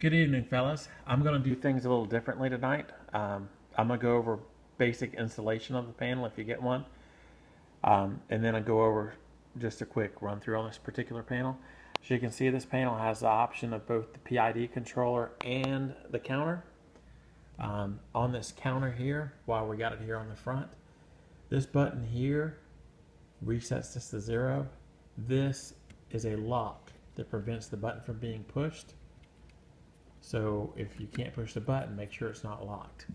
Good evening, fellas. I'm going to do things a little differently tonight. I'm going to go over basic installation of the panel if you get one. And then I'll go over just a quick run through on this particular panel. As you can see, this panel has the option of both the PID controller and the counter. On this counter here, while we got it here on the front, this button here resets this to 0. This is a lock that prevents the button from being pushed. So if you can't push the button, make sure it's not locked.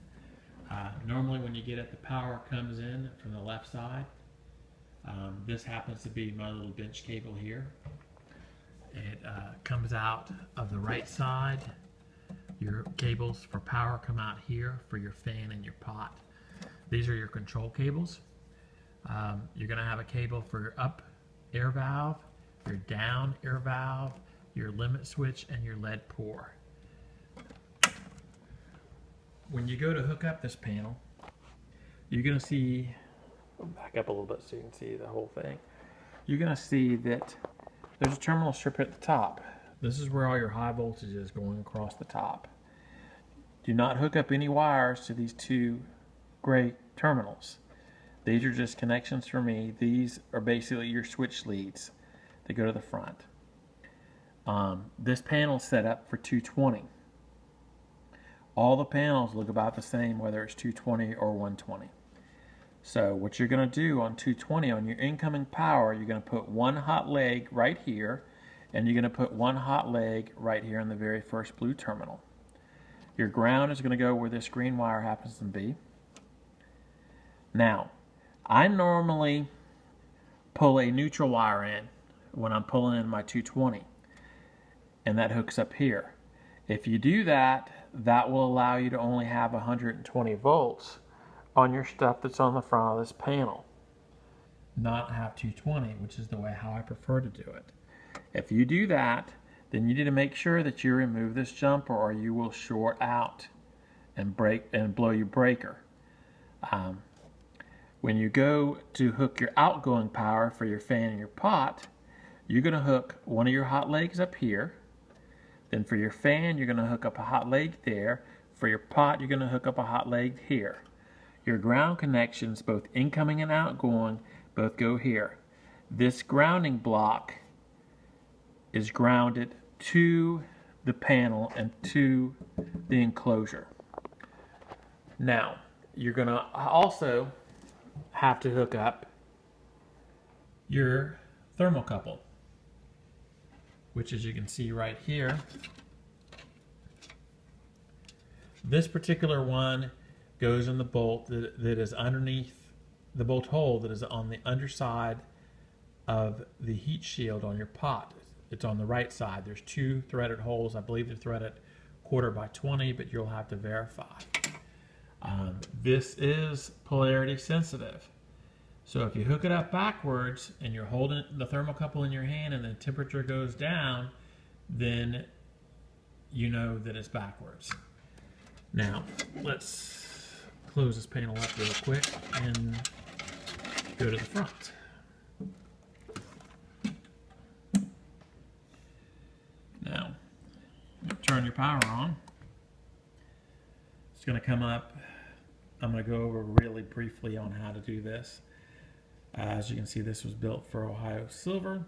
Normally when you get it, the power comes in from the left side. This happens to be my little bench cable here. It comes out of the right side. Your cables for power come out here for your fan and your pot. These are your control cables. You're going to have a cable for your up air valve, your down air valve, your limit switch, and your lead pour. When you go to hook up this panel, you're going to see, back up a little bit so you can see the whole thing. You're going to see that there's a terminal strip at the top. This is where all your high voltage is going across the top. Do not hook up any wires to these two gray terminals. These are just connections for me. These are basically your switch leads that go to the front. This panel is set up for 220. All the panels look about the same whether it's 220 or 120. So what you're going to do on 220, on your incoming power, you're going to put one hot leg right here, and you're going to put one hot leg right here in the very first blue terminal. Your ground is going to go where this green wire happens to be. Now, I normally pull a neutral wire in when I'm pulling in my 220, and that hooks up here. If you do that, that will allow you to only have 120 volts on your stuff that's on the front of this panel. Not have 220, which is the way how I prefer to do it. If you do that, then you need to make sure that you remove this jumper or you will short out and break and blow your breaker. When you go to hook your outgoing power for your fan and your pot, you're going to hook one of your hot legs up here. Then for your fan, you're going to hook up a hot leg there. For your pot, you're going to hook up a hot leg here. Your ground connections, both incoming and outgoing, both go here. This grounding block is grounded to the panel and to the enclosure. Now, you're going to also have to hook up your thermocouple, which, as you can see right here, this particular one goes in the bolt that is underneath the bolt hole that is on the underside of the heat shield on your pot. It's on the right side. There's two threaded holes. I believe they're threaded 1/4 by 20, but you'll have to verify. This is polarity sensitive. So if you hook it up backwards and you're holding the thermocouple in your hand and the temperature goes down, then you know that it's backwards. Now, let's close this panel up real quick and go to the front. Now, turn your power on. It's going to come up. I'm going to go over really briefly on how to do this. As you can see, this was built for Ohio Silver.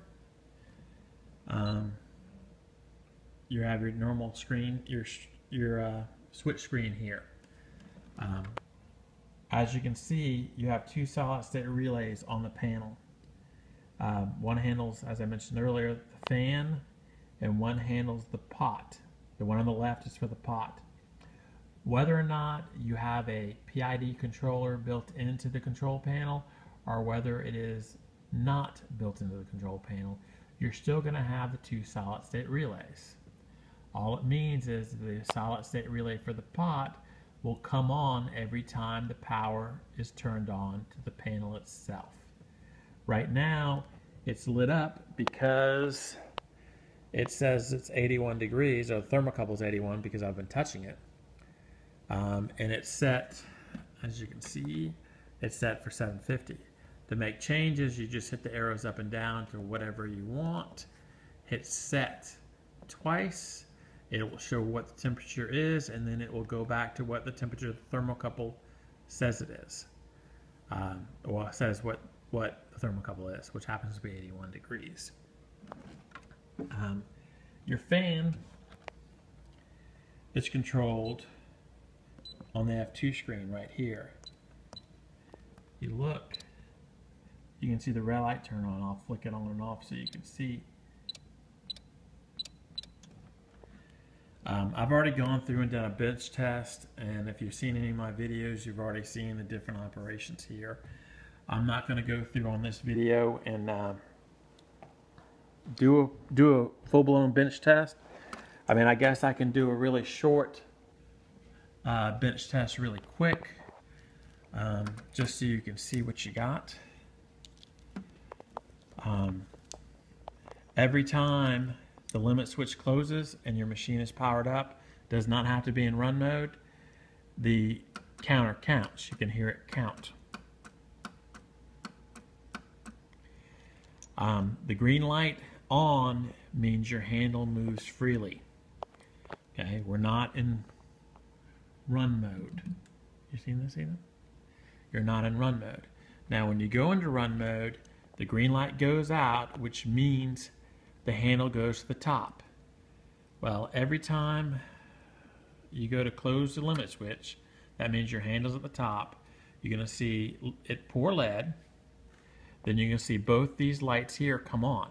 You have your normal screen, your switch screen here. As you can see, you have two solid-state relays on the panel. One handles, as I mentioned earlier, the fan, and one handles the pot. The one on the left is for the pot. Whether or not you have a PID controller built into the control panel, or whether it is not built into the control panel, you're still going to have the two solid-state relays. All it means is the solid-state relay for the pot will come on every time the power is turned on to the panel itself. Right now, it's lit up because it says it's 81 degrees, or the thermocouple is 81 because I've been touching it. And it's set, as you can see, it's set for 750. To make changes, you just hit the arrows up and down to whatever you want. Hit set twice, It will show what the temperature is, and then it will go back to what the temperature of the thermocouple says it is. Well, it says what the thermocouple is, which happens to be 81 degrees. Your fan is controlled on the F2 screen right here. You look, you can see the red light turn on. I'll flick it on and off so you can see. I've already gone through and done a bench test, and if you've seen any of my videos, you've already seen the different operations here. I'm not going to go through on this video and do a full-blown bench test. I mean, I guess I can do a really short bench test really quick, just so you can see what you got. Every time the limit switch closes and your machine is powered up, does not have to be in run mode, the counter counts. You can hear it count. The green light on means your handle moves freely. Okay, we're not in run mode. You seen this, Ethan? You're not in run mode. Now, when you go into run mode, the green light goes out, which means the handle goes to the top. Well, every time you go to close the limit switch, that means your handle's at the top. You're going to see it pour lead. Then you're going to see both these lights here come on.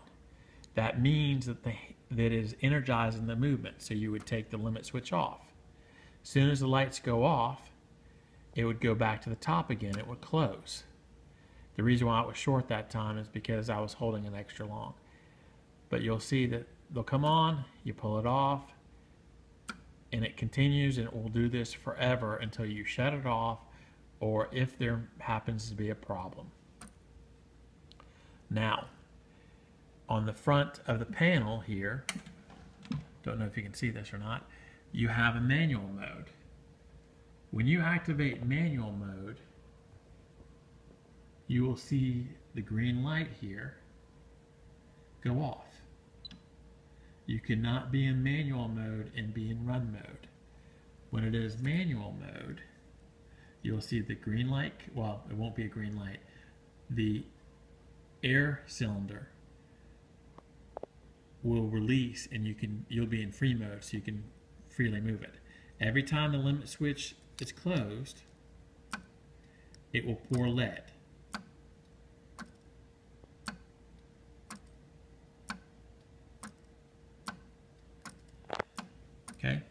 That means that it is energizing the movement. So you would take the limit switch off. As soon as the lights go off, it would go back to the top again. It would close. The reason why it was short that time is because I was holding it extra long. But you'll see that they'll come on, you pull it off, and it continues, and it will do this forever until you shut it off, or if there happens to be a problem. Now, on the front of the panel here, don't know if you can see this or not, you have a manual mode. When you activate manual mode, you will see the green light here go off. You cannot be in manual mode and be in run mode. When it is manual mode, you'll see the green light, well, it won't be a green light, the air cylinder will release, and you'll be in free mode, so you can freely move it. Every time the limit switch is closed, it will pour lead. Okay,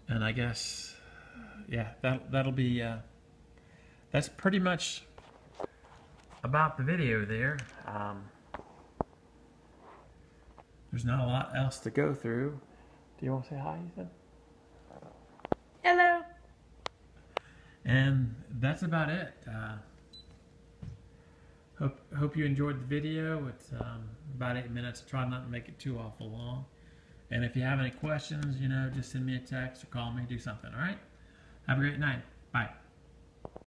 and I guess, yeah, that'll be, that's pretty much about the video there. There's not a lot else to go through. Do you want to say hi, Ethan? Hello. And that's about it. Hope you enjoyed the video. It's about 8 minutes. Try not to make it too awful long. And if you have any questions, just send me a text or call me, do something, all right? Have a great night. Bye.